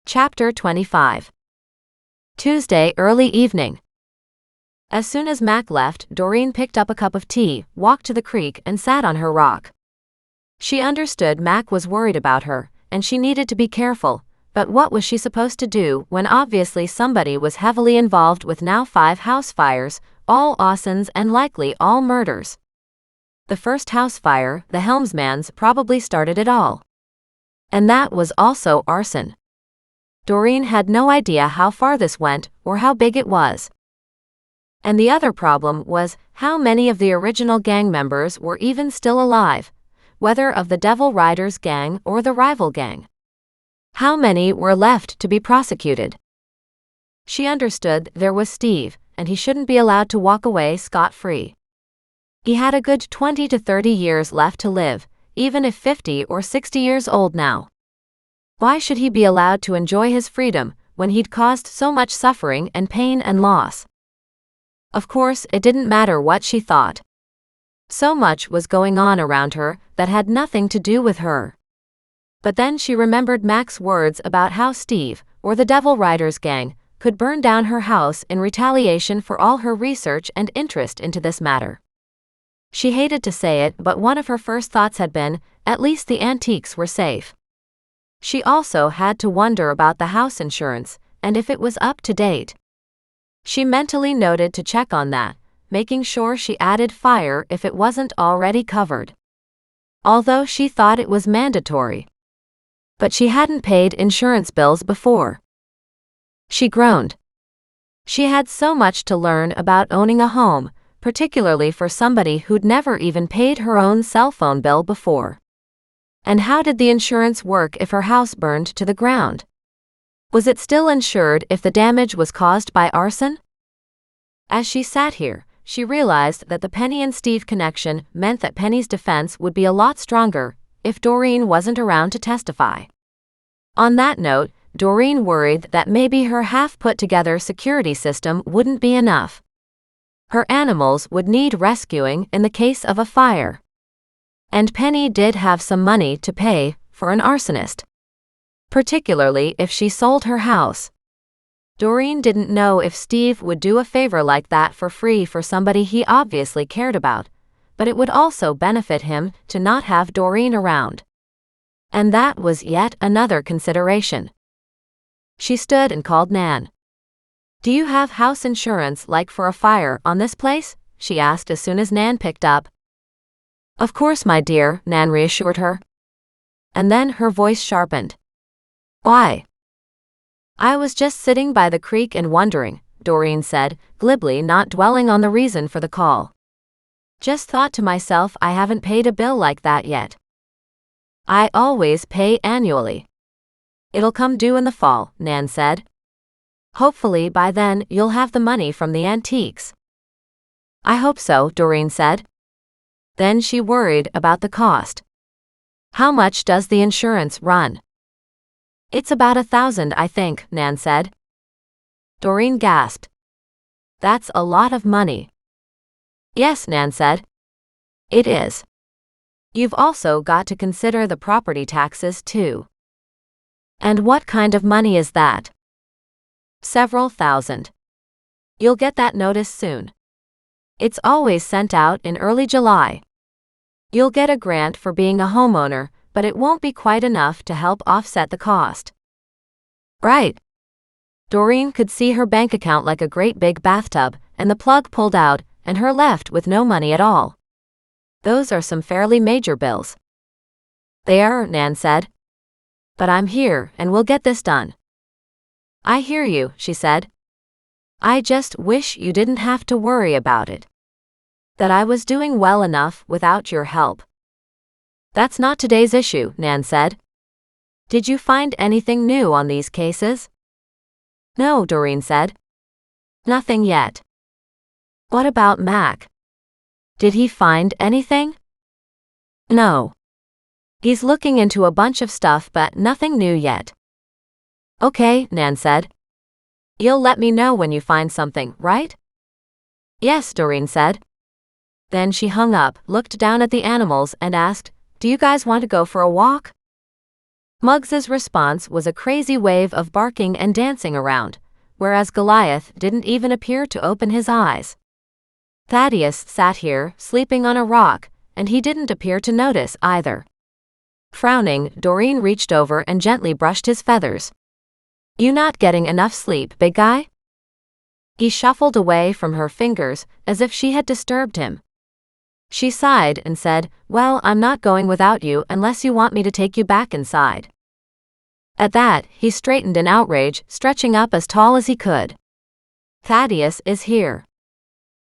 Chapter 25. Tuesday early evening. As soon as Mac left, Doreen picked up a cup of tea, walked to the creek, and sat on her rock. She understood Mac was worried about her, and she needed to be careful, but what was she supposed to do when obviously somebody was heavily involved with now 5 house fires, all arsons and likely all murders? The first house fire, the helmsman's, probably started it all. And that was also arson. Doreen had no idea how far this went or how big it was. And the other problem was how many of the original gang members were even still alive, whether of the Devil Riders gang or the rival gang. How many were left to be prosecuted? She understood there was Steve, and he shouldn't be allowed to walk away scot-free. He had a good 20 to 30 years left to live, even if 50 or 60 years old now. Why should he be allowed to enjoy his freedom when he'd caused so much suffering and pain and loss? Of course, it didn't matter what she thought. So much was going on around her that had nothing to do with her. But then she remembered Mac's words about how Steve, or the Devil Riders gang, could burn down her house in retaliation for all her research and interest into this matter. She hated to say it, but one of her first thoughts had been, at least the antiques were safe. She also had to wonder about the house insurance, and if it was up to date. She mentally noted to check on that, making sure she added fire if it wasn't already covered. Although she thought it was mandatory. But she hadn't paid insurance bills before. She groaned. She had so much to learn about owning a home, particularly for somebody who'd never even paid her own cell phone bill before. And how did the insurance work if her house burned to the ground? Was it still insured if the damage was caused by arson? As she sat here, she realized that the Penny and Steve connection meant that Penny's defense would be a lot stronger if Doreen wasn't around to testify. On that note, Doreen worried that maybe her half-put-together security system wouldn't be enough. Her animals would need rescuing in the case of a fire. And Penny did have some money to pay for an arsonist. Particularly if she sold her house. Doreen didn't know if Steve would do a favor like that for free for somebody he obviously cared about, but it would also benefit him to not have Doreen around. And that was yet another consideration. She stood and called Nan. "Do you have house insurance like for a fire on this place?" she asked as soon as Nan picked up. "Of course, my dear," Nan reassured her. And then her voice sharpened. "Why?" "I was just sitting by the creek and wondering," Doreen said, glibly, not dwelling on the reason for the call. "Just thought to myself I haven't paid a bill like that yet." "I always pay annually." "It'll come due in the fall," Nan said. "Hopefully by then you'll have the money from the antiques." "I hope so," Doreen said. Then she worried about the cost. "How much does the insurance run?" "It's about $1,000, I think," Nan said. Doreen gasped. "That's a lot of money." "Yes," Nan said. "It is. You've also got to consider the property taxes too." "And what kind of money is that?" "Several thousand. You'll get that notice soon. It's always sent out in early July. You'll get a grant for being a homeowner, but it won't be quite enough to help offset the cost." "Right." Doreen could see her bank account like a great big bathtub, and the plug pulled out, and her left with no money at all. "Those are some fairly major bills." "They are," Nan said. "But I'm here, and we'll get this done." "I hear you," she said. "I just wish you didn't have to worry about it. That I was doing well enough without your help." "That's not today's issue," Nan said. "Did you find anything new on these cases?" "No," Doreen said. "Nothing yet." "What about Mac? Did he find anything?" "No. He's looking into a bunch of stuff but nothing new yet." "Okay," Nan said. "You'll let me know when you find something, right?" "Yes," Doreen said. Then she hung up, looked down at the animals, and asked, "Do you guys want to go for a walk?" Muggs's response was a crazy wave of barking and dancing around, whereas Goliath didn't even appear to open his eyes. Thaddeus sat here, sleeping on a rock, and he didn't appear to notice either. Frowning, Doreen reached over and gently brushed his feathers. "You not getting enough sleep, big guy?" He shuffled away from her fingers, as if she had disturbed him. She sighed and said, "Well, I'm not going without you unless you want me to take you back inside." At that, he straightened in outrage, stretching up as tall as he could. "Thaddeus is here.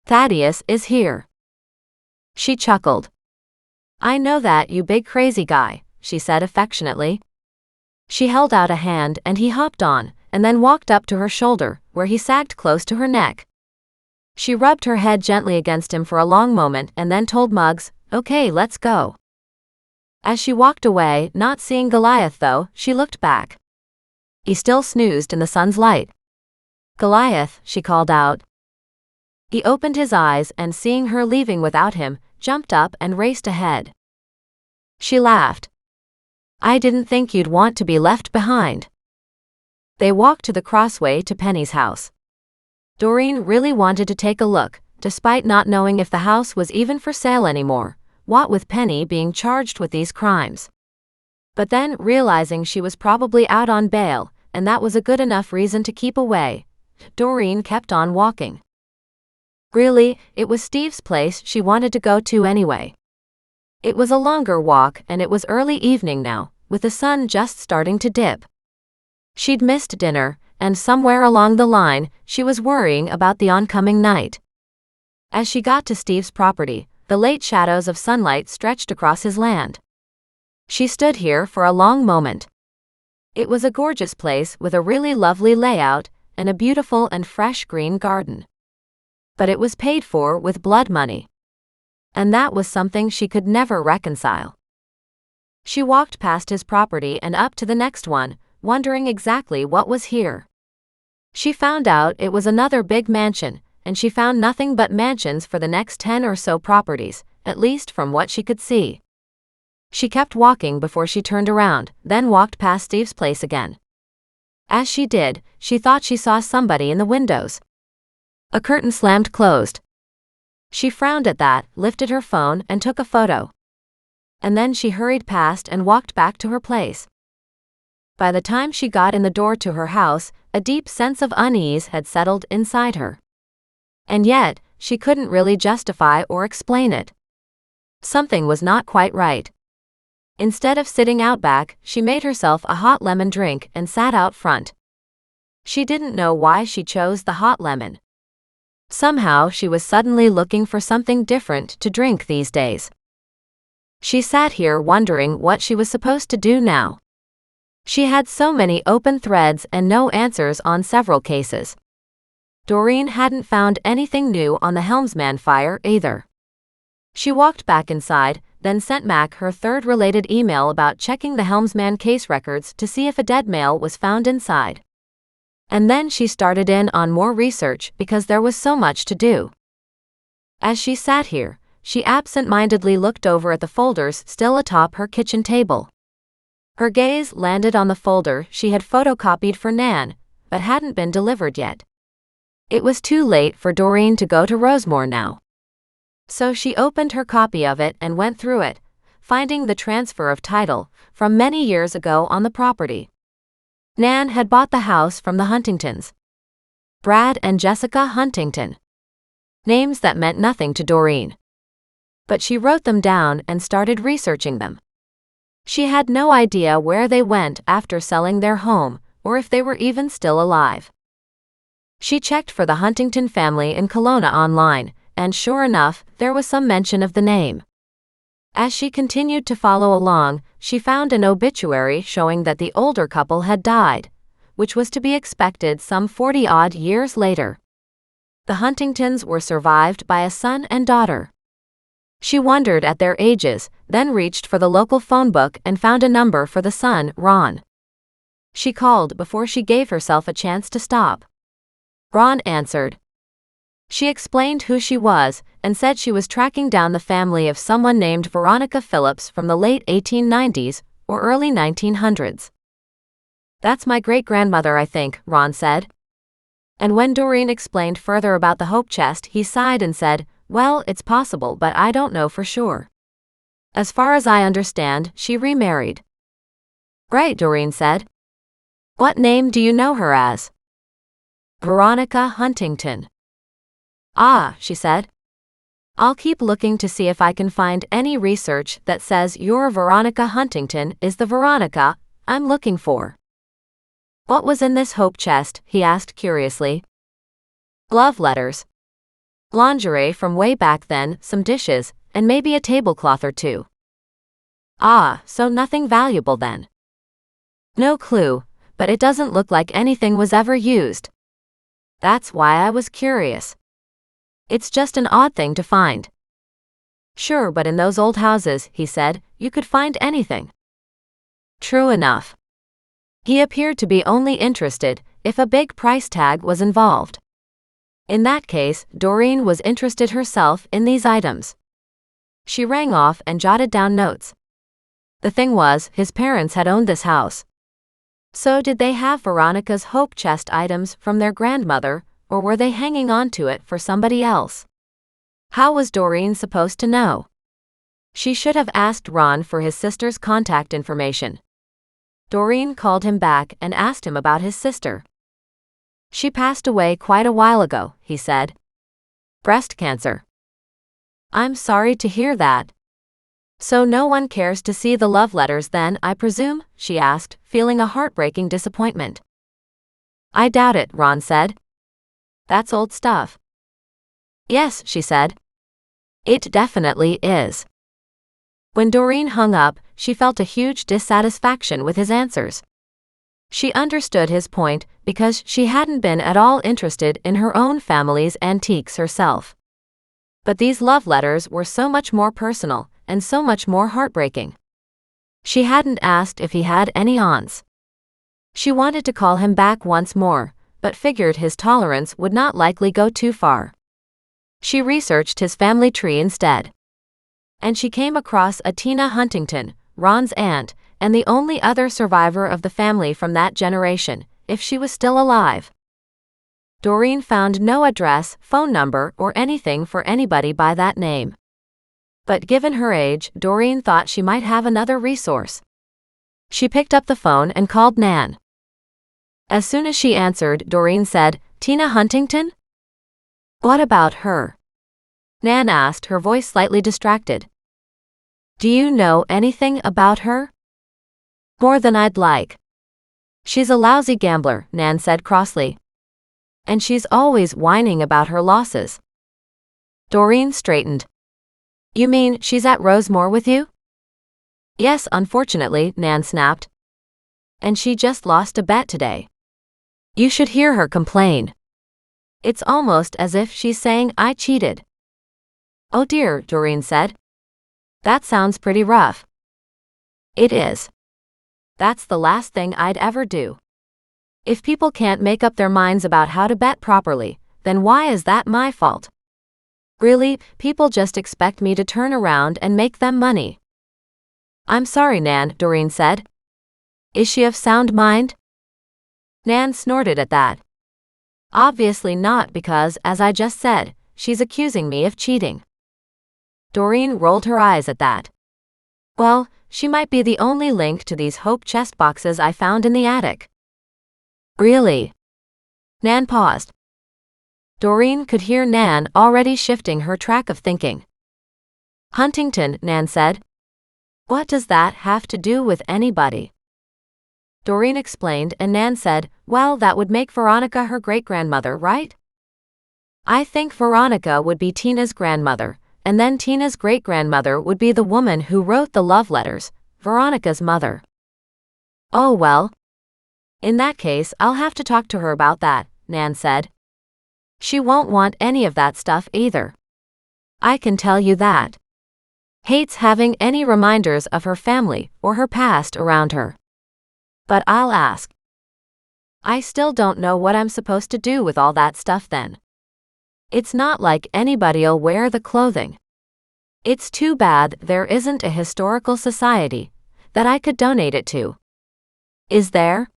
Thaddeus is here." She chuckled. "I know that, you big crazy guy," she said affectionately. She held out a hand and he hopped on, and then walked up to her shoulder, where he sagged close to her neck. She rubbed her head gently against him for a long moment and then told Muggs, "Okay, let's go." As she walked away, not seeing Goliath though, she looked back. He still snoozed in the sun's light. "Goliath," she called out. He opened his eyes and, seeing her leaving without him, jumped up and raced ahead. She laughed. "I didn't think you'd want to be left behind." They walked to the crossway to Penny's house. Doreen really wanted to take a look, despite not knowing if the house was even for sale anymore, what with Penny being charged with these crimes. But then, realizing she was probably out on bail, and that was a good enough reason to keep away, Doreen kept on walking. Really, it was Steve's place she wanted to go to anyway. It was a longer walk and it was early evening now, with the sun just starting to dip. She'd missed dinner, and somewhere along the line, she was worrying about the oncoming night. As she got to Steve's property, the late shadows of sunlight stretched across his land. She stood here for a long moment. It was a gorgeous place with a really lovely layout and a beautiful and fresh green garden. But it was paid for with blood money. And that was something she could never reconcile. She walked past his property and up to the next one, wondering exactly what was here. She found out it was another big mansion, and she found nothing but mansions for the next 10 or so properties, at least from what she could see. She kept walking before she turned around, then walked past Steve's place again. As she did, she thought she saw somebody in the windows. A curtain slammed closed. She frowned at that, lifted her phone, and took a photo. And then she hurried past and walked back to her place. By the time she got in the door to her house, a deep sense of unease had settled inside her. And yet, she couldn't really justify or explain it. Something was not quite right. Instead of sitting out back, she made herself a hot lemon drink and sat out front. She didn't know why she chose the hot lemon. Somehow she was suddenly looking for something different to drink these days. She sat here wondering what she was supposed to do now. She had so many open threads and no answers on several cases. Doreen hadn't found anything new on the Helmsman fire either. She walked back inside, then sent Mac her third related email about checking the Helmsman case records to see if a dead male was found inside. And then she started in on more research because there was so much to do. As she sat here, she absent-mindedly looked over at the folders still atop her kitchen table. Her gaze landed on the folder she had photocopied for Nan, but hadn't been delivered yet. It was too late for Doreen to go to Rosemore now. So she opened her copy of it and went through it, finding the transfer of title from many years ago on the property. Nan had bought the house from the Huntingtons. Brad and Jessica Huntington. Names that meant nothing to Doreen. But she wrote them down and started researching them. She had no idea where they went after selling their home, or if they were even still alive. She checked for the Huntington family in Kelowna online, and sure enough, there was some mention of the name. As she continued to follow along, she found an obituary showing that the older couple had died, which was to be expected some 40-odd years later. The Huntingtons were survived by a son and daughter. She wondered at their ages, then reached for the local phone book and found a number for the son, Ron. She called before she gave herself a chance to stop. Ron answered. She explained who she was and said she was tracking down the family of someone named Veronica Phillips from the late 1890s, or early 1900s. That's my great-grandmother, I think, Ron said. And when Doreen explained further about the hope chest, he sighed and said, well, it's possible, but I don't know for sure. As far as I understand, she remarried. Right, Doreen said. What name do you know her as? Veronica Huntington. Ah, she said. I'll keep looking to see if I can find any research that says your Veronica Huntington is the Veronica I'm looking for. What was in this hope chest? He asked curiously. Love letters. Lingerie from way back then, some dishes, and maybe a tablecloth or two. Ah, so nothing valuable then. No clue, but it doesn't look like anything was ever used. That's why I was curious. It's just an odd thing to find. Sure, but in those old houses, he said, you could find anything. True enough. He appeared to be only interested if a big price tag was involved. In that case, Doreen was interested herself in these items. She rang off and jotted down notes. The thing was, his parents had owned this house. So did they have Veronica's hope chest items from their grandmother, or were they hanging on to it for somebody else? How was Doreen supposed to know? She should have asked Ron for his sister's contact information. Doreen called him back and asked him about his sister. She passed away quite a while ago, he said. Breast cancer. I'm sorry to hear that. So no one cares to see the love letters then, I presume? She asked, feeling a heartbreaking disappointment. I doubt it, Ron said. That's old stuff. Yes, she said. It definitely is. When Doreen hung up, she felt a huge dissatisfaction with his answers. She understood his point because she hadn't been at all interested in her own family's antiques herself. But these love letters were so much more personal and so much more heartbreaking. She hadn't asked if he had any aunts. She wanted to call him back once more, but figured his tolerance would not likely go too far. She researched his family tree instead. And she came across a Tina Huntington, Ron's aunt, and the only other survivor of the family from that generation, if she was still alive. Doreen found no address, phone number, or anything for anybody by that name. But given her age, Doreen thought she might have another resource. She picked up the phone and called Nan. As soon as she answered, Doreen said, Tina Huntington? What about her? Nan asked, her voice slightly distracted. Do you know anything about her? More than I'd like. She's a lousy gambler, Nan said crossly. And she's always whining about her losses. Doreen straightened. You mean she's at Rosemore with you? Yes, unfortunately, Nan snapped. And she just lost a bet today. You should hear her complain. It's almost as if she's saying I cheated. Oh dear, Doreen said. That sounds pretty rough. It is. That's the last thing I'd ever do. If people can't make up their minds about how to bet properly, then why is that my fault? Really, people just expect me to turn around and make them money. I'm sorry, Nan, Doreen said. Is she of sound mind? Nan snorted at that. Obviously not, because, as I just said, she's accusing me of cheating. Doreen rolled her eyes at that. Well, she might be the only link to these hope chest boxes I found in the attic. Really? Nan paused. Doreen could hear Nan already shifting her track of thinking. Huntington, Nan said. What does that have to do with anybody? Doreen explained, and Nan said, well, that would make Veronica her great-grandmother, right? I think Veronica would be Tina's grandmother, and then Tina's great-grandmother would be the woman who wrote the love letters, Veronica's mother. Oh well. In that case, I'll have to talk to her about that, Nan said. She won't want any of that stuff either. I can tell you that. Hates having any reminders of her family or her past around her. But I'll ask. I still don't know what I'm supposed to do with all that stuff then. It's not like anybody'll wear the clothing. It's too bad there isn't a historical society that I could donate it to. Is there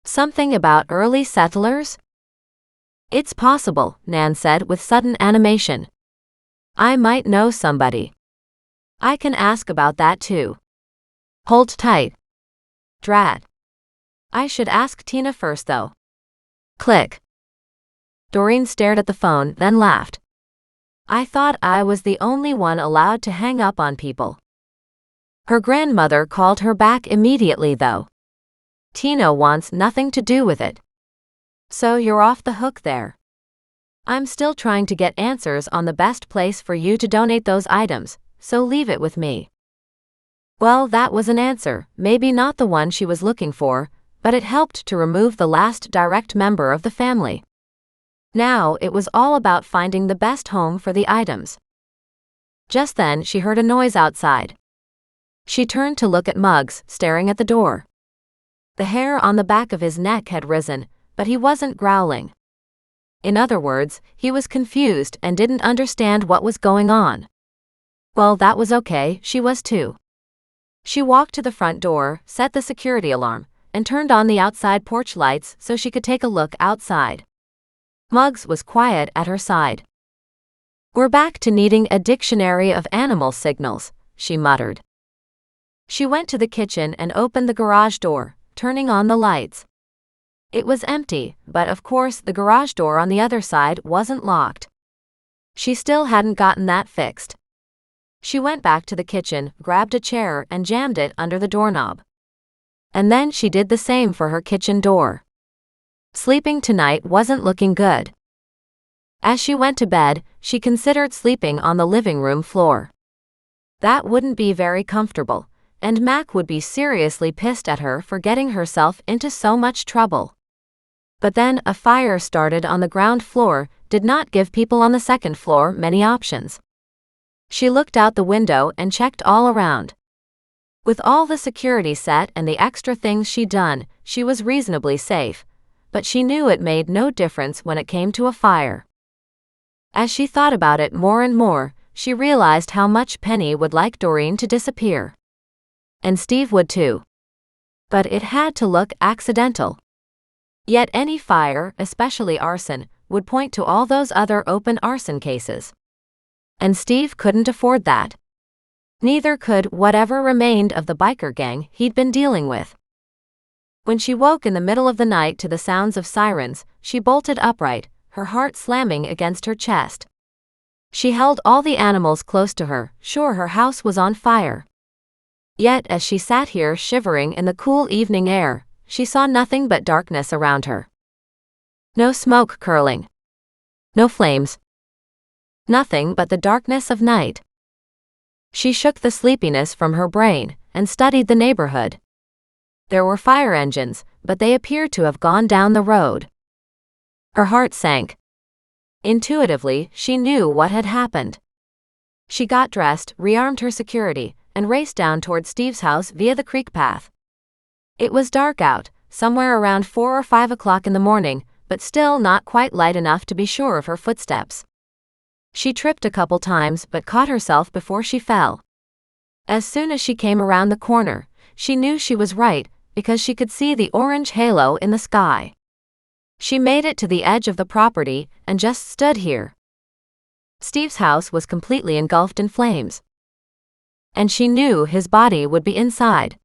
something about early settlers? It's possible, Nan said with sudden animation. I might know somebody. I can ask about that too. Hold tight. Drat. I should ask Tina first though. Click. Doreen stared at the phone, then laughed. I thought I was the only one allowed to hang up on people. Her grandmother called her back immediately though. Tina wants nothing to do with it. So you're off the hook there. I'm still trying to get answers on the best place for you to donate those items, so leave it with me. Well, that was an answer, maybe not the one she was looking for, but it helped to remove the last direct member of the family. Now it was all about finding the best home for the items. Just then she heard a noise outside. She turned to look at Muggs, staring at the door. The hair on the back of his neck had risen, but he wasn't growling. In other words, he was confused and didn't understand what was going on. Well, that was okay, she was too. She walked to the front door, set the security alarm, and turned on the outside porch lights so she could take a look outside. Muggs was quiet at her side. We're back to needing a dictionary of animal signals, she muttered. She went to the kitchen and opened the garage door, turning on the lights. It was empty, but of course the garage door on the other side wasn't locked. She still hadn't gotten that fixed. She went back to the kitchen, grabbed a chair and jammed it under the doorknob. And then she did the same for her kitchen door. Sleeping tonight wasn't looking good. As she went to bed, she considered sleeping on the living room floor. That wouldn't be very comfortable, and Mac would be seriously pissed at her for getting herself into so much trouble. But then a fire started on the ground floor did not give people on the second floor many options. She looked out the window and checked all around. With all the security set and the extra things she'd done, she was reasonably safe, but she knew it made no difference when it came to a fire. As she thought about it more and more, she realized how much Penny would like Doreen to disappear. And Steve would too. But it had to look accidental. Yet any fire, especially arson, would point to all those other open arson cases. And Steve couldn't afford that. Neither could whatever remained of the biker gang he'd been dealing with. When she woke in the middle of the night to the sounds of sirens, she bolted upright, her heart slamming against her chest. She held all the animals close to her, sure her house was on fire. Yet as she sat here shivering in the cool evening air, she saw nothing but darkness around her. No smoke curling. No flames. Nothing but the darkness of night. She shook the sleepiness from her brain and studied the neighborhood. There were fire engines, but they appeared to have gone down the road. Her heart sank. Intuitively, she knew what had happened. She got dressed, rearmed her security, and raced down toward Steve's house via the creek path. It was dark out, somewhere around 4 or 5 o'clock in the morning, but still not quite light enough to be sure of her footsteps. She tripped a couple times but caught herself before she fell. As soon as she came around the corner, she knew she was right, because she could see the orange halo in the sky. She made it to the edge of the property and just stood here. Steve's house was completely engulfed in flames. And she knew his body would be inside.